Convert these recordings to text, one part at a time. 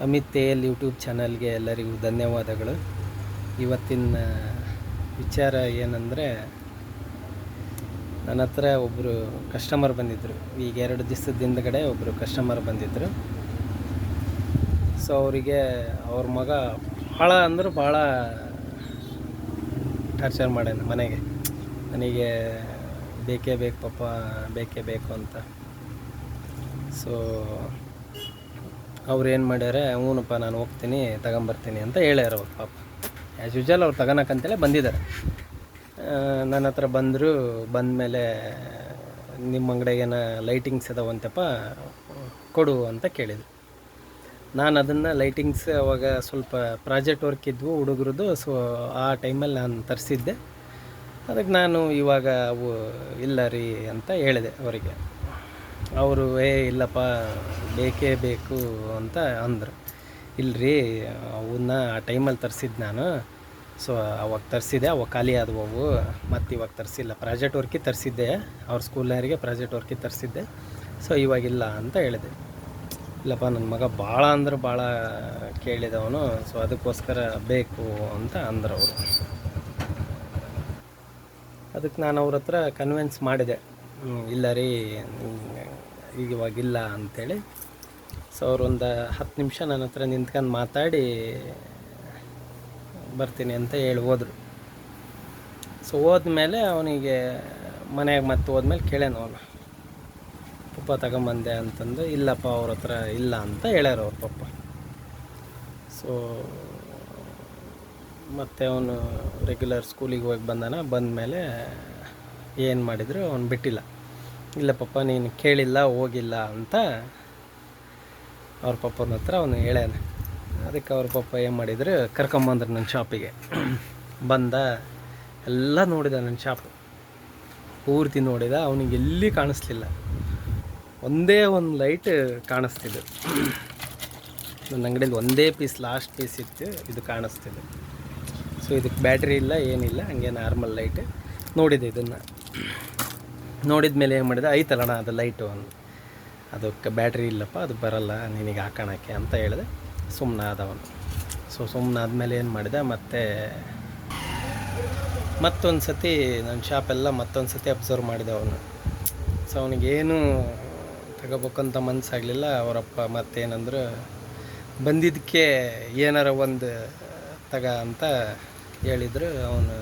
Amit ತೇಲ್ YouTube ಚಾನಲ್ಗೆ ಎಲ್ಲರಿಗೂ ಧನ್ಯವಾದಗಳು. ಇವತ್ತಿನ ವಿಚಾರ ಏನಂದರೆ, ನನ್ನ ಹತ್ರ ಒಬ್ಬರು ಕಸ್ಟಮರ್ ಬಂದಿದ್ದರು. ಈಗ 2 ದಿವಸದ ಹಿಂದ್ಗಡೆ ಒಬ್ಬರು ಕಸ್ಟಮರ್ ಬಂದಿದ್ದರು. ಸೊ ಅವರಿಗೆ ಅವ್ರ ಮಗ ಭಾಳ ಅಂದ್ರೆ ಭಾಳ ಟಾರ್ಚರ್ ಮಾಡ್ಯಾನ. ನನಗೆ ಬೇಕೇ ಬೇಕು ಪಾಪ, ಬೇಕೇ ಬೇಕು ಅಂತ. ಸೊ ಅವ್ರು ಏನು ಮಾಡ್ಯಾರ, ಹ್ಞೂನಪ್ಪ ನಾನು ಹೋಗ್ತೀನಿ ತಗೊಂಬರ್ತೀನಿ ಅಂತ ಹೇಳ್ಯಾರ. ಅವ್ರು ಪಾಪ ಆ್ಯಸ್ ಯೂಶಲ್ ಅವ್ರು ತಗೋಣಕ್ಕಂತೇಳಿ ಬಂದಿದ್ದಾರೆ. ನನ್ನ ಹತ್ರ ಬಂದರು. ಬಂದಮೇಲೆ ನಿಮ್ಮ ಅಂಗಡಿಗೇನ ಲೈಟಿಂಗ್ಸ್ ಅದಾವಂತಪ್ಪ ಕೊಡು ಅಂತ ಕೇಳಿದ್ರು. ನಾನು ಅದನ್ನು ಲೈಟಿಂಗ್ಸ್ ಅವಾಗ ಸ್ವಲ್ಪ ಪ್ರಾಜೆಕ್ಟ್ ವರ್ಕ್ ಇದ್ವು ಹುಡುಗರದು. ಸೊ ಆ ಟೈಮಲ್ಲಿ ನಾನು ತರಿಸಿದ್ದೆ. ಅದಕ್ಕೆ ನಾನು ಇವಾಗ ಅವು ಇಲ್ಲ ರೀ ಅಂತ ಹೇಳಿದೆ ಅವರಿಗೆ. ಅವರು ಇಲ್ಲಪ್ಪ ಬೇಕೇ ಬೇಕು ಅಂತ ಅಂದರು. ಇಲ್ಲರಿ ಅವನ್ನ ಆ ಟೈಮಲ್ಲಿ ತರಿಸಿದ್ದು ನಾನು. ಸೊ ಅವಾಗ ತರಿಸಿದೆ, ಅವಾಗ ಖಾಲಿ ಆದವು ಅವು. ಮತ್ತು ಇವಾಗ ತರಿಸಿಲ್ಲ, ಪ್ರಾಜೆಕ್ಟ್ ವರ್ಕಿಗೆ ತರಿಸಿದ್ದೆ. ಅವ್ರ ಸ್ಕೂಲ್ನವರಿಗೆ ಪ್ರಾಜೆಕ್ಟ್ ವರ್ಕಿಗೆ ತರಿಸಿದ್ದೆ. ಸೊ ಇವಾಗಿಲ್ಲ ಅಂತ ಹೇಳಿದೆ. ಇಲ್ಲಪ್ಪ ನನ್ನ ಮಗ ಭಾಳ ಅಂದ್ರೆ ಭಾಳ ಕೇಳಿದವನು, ಸೊ ಅದಕ್ಕೋಸ್ಕರ ಬೇಕು ಅಂತ ಅಂದರು ಅವರು. ಅದಕ್ಕೆ ನಾನು ಅವ್ರ ಹತ್ರ ಕನ್ವಿನ್ಸ್ ಮಾಡಿದೆ, ಇಲ್ಲ ರೀ ಈಗ ಇವಾಗಿಲ್ಲ ಅಂಥೇಳಿ. ಸೊ ಅವ್ರೊಂದು 10 ನಿಮಿಷ ನನ್ನ ಹತ್ರ ನಿಂತ್ಕೊಂಡು ಮಾತಾಡಿ ಬರ್ತೀನಿ ಅಂತ ಹೇಳಿ ಹೋದರು. ಸೊ ಹೋದ್ಮೇಲೆ ಅವನಿಗೆ ಮನೆಗೆ ಮತ್ತೆ ಹೋದ್ಮೇಲೆ ಕೇಳೇನು ಅವನು, ಪಪ್ಪ ತಗೊಂಬಂದೆ ಅಂತಂದು. ಇಲ್ಲಪ್ಪ ಅವ್ರ ಹತ್ರ ಇಲ್ಲ ಅಂತ ಹೇಳ್ಯಾರ ಅವ್ರ ಪಪ್ಪ. ಸೊ ಮತ್ತು ಅವನು ರೆಗ್ಯುಲರ್ ಸ್ಕೂಲಿಗೆ ಹೋಗಿ ಬಂದಮೇಲೆ ಏನು ಮಾಡಿದ್ರು ಅವನು ಬಿಟ್ಟಿಲ್ಲ. ಇಲ್ಲ ಪಪ್ಪ ನೀನು ಕೇಳಿಲ್ಲ ಹೋಗಿಲ್ಲ ಅಂತ ಅವ್ರ ಪಪ್ಪನ ಹತ್ರ ಅವನು ಹೇಳ್ಯಾನ. ಅದಕ್ಕೆ ಅವ್ರ ಪಪ್ಪ ಏನು ಮಾಡಿದ್ರು, ಕರ್ಕೊಂಬಂದ್ರು ನನ್ನ ಶಾಪಿಗೆ. ಬಂದ ಎಲ್ಲ ನೋಡಿದ, ನನ್ನ ಶಾಪು ಪೂರ್ತಿ ನೋಡಿದ. ಅವನಿಗೆ ಎಲ್ಲಿ ಕಾಣಿಸ್ಲಿಲ್ಲ, ಒಂದೇ ಒಂದು ಲೈಟ್ ಕಾಣಿಸ್ತಿದ್ದು. ನನ್ನ ಅಂಗಡಿಯಲ್ಲಿ ಒಂದೇ ಪೀಸ್, ಲಾಸ್ಟ್ ಪೀಸ್ ಇತ್ತು, ಇದು ಕಾಣಿಸ್ತಿದೆ. ಸೊ ಇದಕ್ಕೆ ಬ್ಯಾಟ್ರಿ ಇಲ್ಲ, ಏನಿಲ್ಲ, ಹಂಗೆ ನಾರ್ಮಲ್ ಲೈಟ್. ನೋಡಿದೆ, ಇದನ್ನು ನೋಡಿದ ಮೇಲೆ ಏನು ಮಾಡಿದೆ, ಐತಲ್ಲಣ್ಣ ಅದು ಲೈಟು ಅದಕ್ಕೆ ಬ್ಯಾಟ್ರಿ ಇಲ್ಲಪ್ಪ, ಅದು ಬರಲ್ಲ ನಿನಗೆ ಹಾಕೋಣಕ್ಕೆ ಅಂತ ಹೇಳಿದೆ. ಸುಮ್ಮನೆ ಆದವನು. ಸೊ ಸುಮ್ಮನೆ ಆದಮೇಲೆ ಏನು ಮಾಡಿದೆ, ಮತ್ತೊಂದು ಸತಿ ನನ್ನ ಶಾಪೆಲ್ಲ ಮತ್ತೊಂದು ಸತಿ ಅಬ್ಸರ್ವ್ ಮಾಡಿದೆ ಅವನು. ಸೊ ಅವನಿಗೇನು ತಗೋಬೇಕಂತ ಮನಸ್ಸಾಗಲಿಲ್ಲ. ಅವರಪ್ಪ ಮತ್ತೇನಂದ್ರೆ, ಬಂದಿದ್ದಕ್ಕೆ ಏನಾರ ಒಂದು ಅಂತ ಹೇಳಿದರು. ಅವನು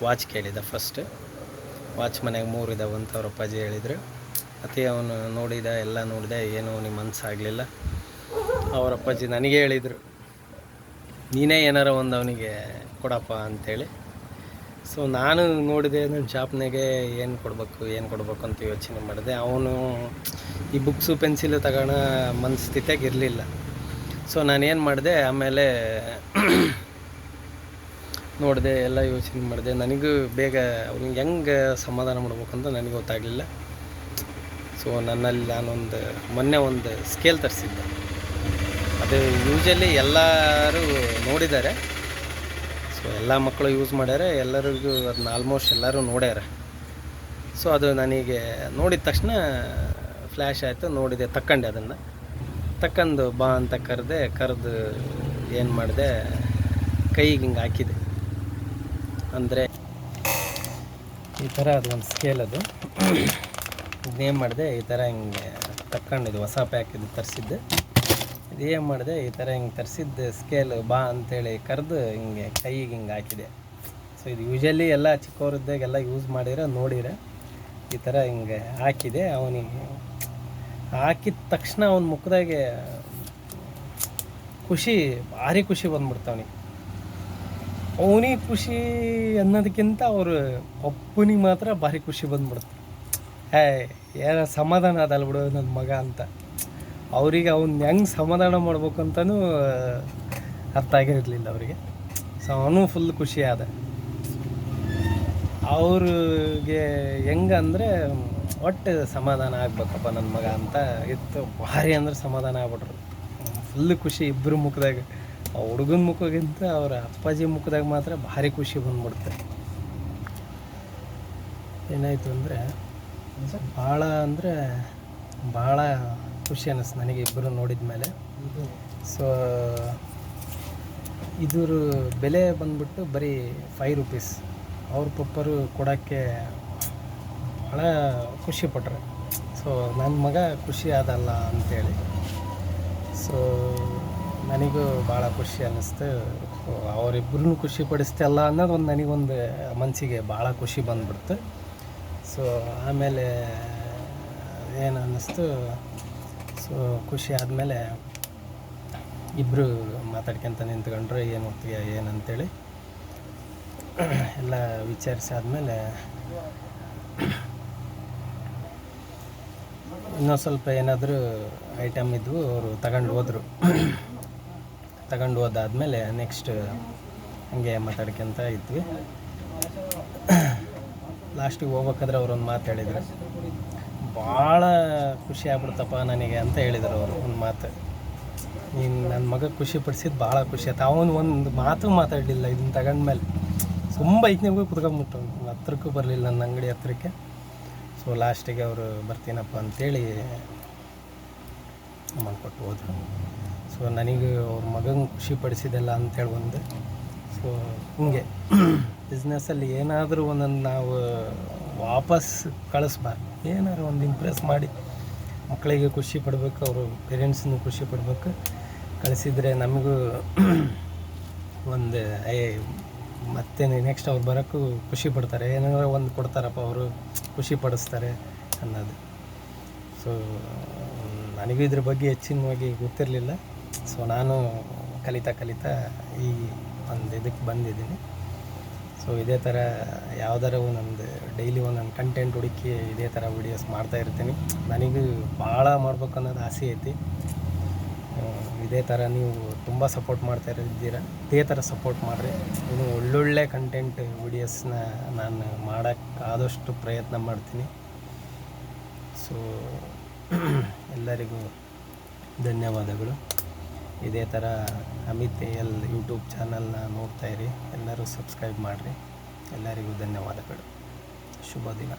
ವಾಚ್ ಕೇಳಿದ. ಫಸ್ಟ್ ವಾಚ್ ಮನೆಗೆ 3 ಇದಾವಂತ ಅವ್ರ ಅಪ್ಪಾಜಿ ಹೇಳಿದರು. ಮತ್ತು ಅವನು ನೋಡಿದ, ಎಲ್ಲ ನೋಡಿದ, ಏನೂ ಅವನಿಗೆ ಮನಸ್ಸಾಗಲಿಲ್ಲ. ಅವ್ರ ಅಪ್ಪಾಜಿ ನನಗೆ ಹೇಳಿದರು, ನೀನೇ ಏನಾರ ಒಂದು ಅವನಿಗೆ ಕೊಡಪ್ಪ ಅಂಥೇಳಿ. ಸೊ ನಾನು ನೋಡಿದೆ, ನನ್ನ ಶಾಪ್ನಾಗೆ ಏನು ಕೊಡಬೇಕು ಅಂತ ಯೋಚನೆ ಮಾಡಿದೆ. ಅವನು ಈ ಬುಕ್ಸು ಪೆನ್ಸಿಲು ತಗೋಣ ಮನಸ್ಥಿತಿಯಾಗಿ ಇರಲಿಲ್ಲ. ಸೊ ನಾನೇನು ಮಾಡಿದೆ, ಆಮೇಲೆ ನೋಡಿದೆ, ಎಲ್ಲ ಯೋಚನೆ ಮಾಡಿದೆ. ನನಗೂ ಬೇಗ ಅವ್ನಿಗೆ ಹೆಂಗೆ ಸಮಾಧಾನ ಮಾಡ್ಬೇಕಂತ ನನಗೆ ಗೊತ್ತಾಗಲಿಲ್ಲ. ಸೊ ನಾನೊಂದು ಮೊನ್ನೆ ಒಂದು ಸ್ಕೇಲ್ ತರಿಸಿದ್ದೆ. ಅದು ಯೂಶಲಿ ಎಲ್ಲರೂ ನೋಡಿದ್ದಾರೆ. ಸೊ ಎಲ್ಲ ಮಕ್ಕಳು ಯೂಸ್ ಮಾಡ್ಯಾರ, ಎಲ್ಲರಿಗೂ ಅದನ್ನ ಆಲ್ಮೋಸ್ಟ್ ಎಲ್ಲರೂ ನೋಡ್ಯಾರ. ಸೊ ಅದು ನನಗೆ ನೋಡಿದ ತಕ್ಷಣ ಫ್ಲ್ಯಾಶ್ ಆಯಿತು. ನೋಡಿದೆ, ತಕ್ಕಂಡು ಬಾ ಅಂತ ಕರೆದು ಏನು ಮಾಡಿದೆ, ಕೈಗೆ ಹಿಂಗೆ ಹಾಕಿದೆ. ಅಂದರೆ ಈ ಥರ ಅದು ಒಂದು ಸ್ಕೇಲ್. ಅದು ಇದೇನು ಮಾಡಿದೆ, ಈ ಥರ ಹಿಂಗೆ ತಕ್ಕೊಂಡಿದ್ದು ಹೊಸ ಪ್ಯಾಕ್ ಇದು ತರಿಸಿದ್ದೆ. ಇದೇನು ಮಾಡಿದೆ, ಈ ಥರ ಹಿಂಗೆ ತರಿಸಿದ್ದು ಸ್ಕೇಲ್ ಬಾ ಅಂತೇಳಿ ಕರೆದು ಹಿಂಗೆ ಕೈಗೆ ಹಿಂಗೆ ಹಾಕಿದೆ. ಸೊ ಇದು ಯೂಶಲಿ ಎಲ್ಲ ಚಿಕ್ಕವರಿದ್ದಾಗೆಲ್ಲ ಯೂಸ್ ನೋಡಿರ ಈ ಥರ ಹಿಂಗೆ ಹಾಕಿದೆ. ಅವನಿಗೆ ಹಾಕಿದ ತಕ್ಷಣ ಅವನ ಮುಖದಾಗೆ ಭಾರಿ ಖುಷಿ ಬಂದ್ಬಿಡ್ತು ಅವನಿಗೆ ಖುಷಿ ಅನ್ನೋದಕ್ಕಿಂತ ಅವರು ಅಪ್ಪನಿಗೆ ಮಾತ್ರ ಭಾರಿ ಖುಷಿ ಬಂದ್ಬಿಡ್ತು. ಏನೋ ಸಮಾಧಾನ ಅದಲ್ಲ ಬಿಡು ನನ್ನ ಮಗ ಅಂತ. ಅವರಿಗೆ ಅವ್ನು ಹೆಂಗೆ ಸಮಾಧಾನ ಮಾಡ್ಬೇಕು ಅಂತಲೂ ಅರ್ಥ ಆಗಿರಲಿಲ್ಲ ಅವರಿಗೆ. ಸೊ ಅವನು ಫುಲ್ ಖುಷಿ ಆದ. ಅವ್ರಿಗೆ ಹೆಂಗಂದರೆ ಒಟ್ಟು ಸಮಾಧಾನ ಆಗ್ಬೇಕಪ್ಪ ನನ್ನ ಮಗ ಅಂತ ಇತ್ತು. ಭಾರಿ ಅಂದ್ರೆ ಸಮಾಧಾನ ಆಗ್ಬಿಟ್ರು. ಫುಲ್ ಖುಷಿ ಇಬ್ಬರು ಮುಖದಾಗ. ಆ ಹುಡುಗನ ಮುಖಕ್ಕಿಂತ ಅವರ ಅಪ್ಪಾಜಿ ಮುಖದಾಗ ಮಾತ್ರ ಭಾರಿ ಖುಷಿ ಬಂದ್ಬಿಡುತ್ತೆ. ಏನಾಯಿತು ಅಂದರೆ ಭಾಳ ಖುಷಿ ಅನ್ನಿಸ್ತು ನನಗೆ ಇಬ್ಬರು ನೋಡಿದ ಮೇಲೆ. ಸೊ ಇದ್ರ ಬೆಲೆ ಬಂದ್ಬಿಟ್ಟು ಬರೀ 5 ರೂಪೀಸ್. ಅವ್ರ ಪಪ್ಪರು ಕೊಡೋಕ್ಕೆ ಭಾಳ ಖುಷಿಪಟ್ರು. ಸೊ ನನ್ನ ಮಗ ಖುಷಿ ಆದಲ್ಲ ಅಂಥೇಳಿ. ಸೊ ನನಗೂ ಭಾಳ ಖುಷಿ ಅನ್ನಿಸ್ತು. ಅವರಿಬ್ಬರನ್ನೂ ಖುಷಿಪಡಿಸ್ತಲ್ಲ ಅನ್ನೋದು ನನಗೊಂದು ಮನಸ್ಸಿಗೆ ಭಾಳ ಖುಷಿ ಬಂದ್ಬಿಡ್ತು. ಸೊ ಆಮೇಲೆ ಏನು ಅನ್ನಿಸ್ತು, ಸೊ ಖುಷಿ ಆದಮೇಲೆ ಇಬ್ಬರು ಮಾತಾಡ್ಕೊಂತ ನಿಂತ್ಕೊಂಡ್ರೆ ಏನು ಹೋಗ್ತೀಯ ಏನಂತೇಳಿ ಎಲ್ಲ ವಿಚಾರಿಸಿ ಆದಮೇಲೆ ಇನ್ನೊಂದು ಸ್ವಲ್ಪ ಏನಾದರೂ ಐಟಮ್ ಇದ್ವು ಅವರು ತಗೊಂಡು ಹೋದಾದ್ಮೇಲೆ ನೆಕ್ಸ್ಟ್ ಹಂಗೆ ಮಾತಾಡ್ಕೊಂತ ಇದ್ವಿ. ಲಾಸ್ಟಿಗೆ ಹೋಗ್ಬೇಕಾದ್ರೆ ಅವರೊಂದು ಮಾತು ಹೇಳಿದ್ರು, ಭಾಳ ಖುಷಿ ಆಗ್ಬಿಡ್ತಪ್ಪ ನನಗೆ ಅಂತ ಹೇಳಿದರು ಅವರು. ಒಂದು ಮಾತು, ನೀನು ನನ್ನ ಮಗ ಖುಷಿ ಪಡಿಸಿದ್ದು ಭಾಳ ಖುಷಿ ಆಯ್ತು. ಅವನು ಒಂದು ಮಾತು ಮಾತಾಡಲಿಲ್ಲ ಇದನ್ನು ತಗೊಂಡ್ಮೇಲೆ. ತುಂಬ ಐದನೇಗೂ ಕುತ್ಕೊಂಡ್ಬಿಟ್ಟು ಹತ್ರಕ್ಕೂ ಬರಲಿಲ್ಲ ನನ್ನ ಅಂಗಡಿ ಹತ್ರಕ್ಕೆ. ಸೊ ಲಾಸ್ಟಿಗೆ ಅವರು ಬರ್ತೀನಪ್ಪ ಅಂಥೇಳಿ ಮಾಡಿಕೊಟ್ಟು ಹೋದರು. ಸೊ ನನಗೆ ಅವ್ರ ಮಗಂಗೆ ಖುಷಿ ಪಡಿಸಿದೆಲ್ಲ ಅಂಥೇಳಿ ಒಂದು. ಸೊ ಹಿಂಗೆ ಬಿಸ್ನೆಸ್ಸಲ್ಲಿ ಏನಾದರೂ ಒಂದೊಂದು ನಾವು ವಾಪಸ್ ಕಳಿಸ್ಬಾರ್ದು. ಏನಾದ್ರು ಒಂದು ಇಂಪ್ರೆಸ್ ಮಾಡಿ ಮಕ್ಕಳಿಗೆ ಖುಷಿ ಪಡಬೇಕು, ಅವರು ಪೇರೆಂಟ್ಸನ್ನು ಖುಷಿ ಪಡಬೇಕು. ಕಳಿಸಿದರೆ ನಮಗೂ ಒಂದು ಮತ್ತೆ ನೆಕ್ಸ್ಟ್ ಅವ್ರು ಬರೋಕ್ಕೂ ಖುಷಿ ಪಡ್ತಾರೆ. ಏನಾದ್ರು ಒಂದು ಕೊಡ್ತಾರಪ್ಪ ಅವರು ಖುಷಿ ಪಡಿಸ್ತಾರೆ ಅನ್ನೋದು. ಸೊ ನನಗೂ ಇದ್ರ ಬಗ್ಗೆ ಹೆಚ್ಚಿನವಾಗಿ ಗೊತ್ತಿರಲಿಲ್ಲ. ಸೊ ನಾನು ಕಲಿತಾ ಈ ಒಂದು ಇದಕ್ಕೆ ಬಂದಿದ್ದೀನಿ. ಸೊ ಇದೇ ಥರ ಯಾವ್ದಾರ ಒಂದೊಂದು ಡೈಲಿ ಒಂದೊಂದು ಕಂಟೆಂಟ್ ಹುಡುಕಿ ಇದೇ ಥರ ವೀಡಿಯೋಸ್ ಮಾಡ್ತಾಯಿರ್ತೀನಿ. ನನಗೂ ಭಾಳ ಮಾಡ್ಬೇಕು ಅನ್ನೋದು ಆಸೆ ಐತಿ. ಇದೇ ಥರ ನೀವು ತುಂಬ ಸಪೋರ್ಟ್ ಮಾಡ್ತಾಯಿದ್ದೀರ. ಇದೇ ಥರ ಸಪೋರ್ಟ್ ಮಾಡಿರಿ. ಇನ್ನು ಒಳ್ಳೊಳ್ಳೆ ಕಂಟೆಂಟ್ ವೀಡಿಯೋಸ್ನ ನಾನು ಮಾಡೋಕ್ಕೆ ಆದಷ್ಟು ಪ್ರಯತ್ನ ಮಾಡ್ತೀನಿ. ಸೊ ಎಲ್ಲರಿಗೂ ಧನ್ಯವಾದಗಳು. ಇದೇ ಥರ ಅಮಿತ್ AL ಯೂಟ್ಯೂಬ್ ಚಾನಲ್ನ ನೋಡ್ತಾಯಿರಿ. ಎಲ್ಲರೂ ಸಬ್ಸ್ಕ್ರೈಬ್ ಮಾಡಿರಿ. ಎಲ್ಲರಿಗೂ ಧನ್ಯವಾದಗಳು. ಶುಭ ದಿನ.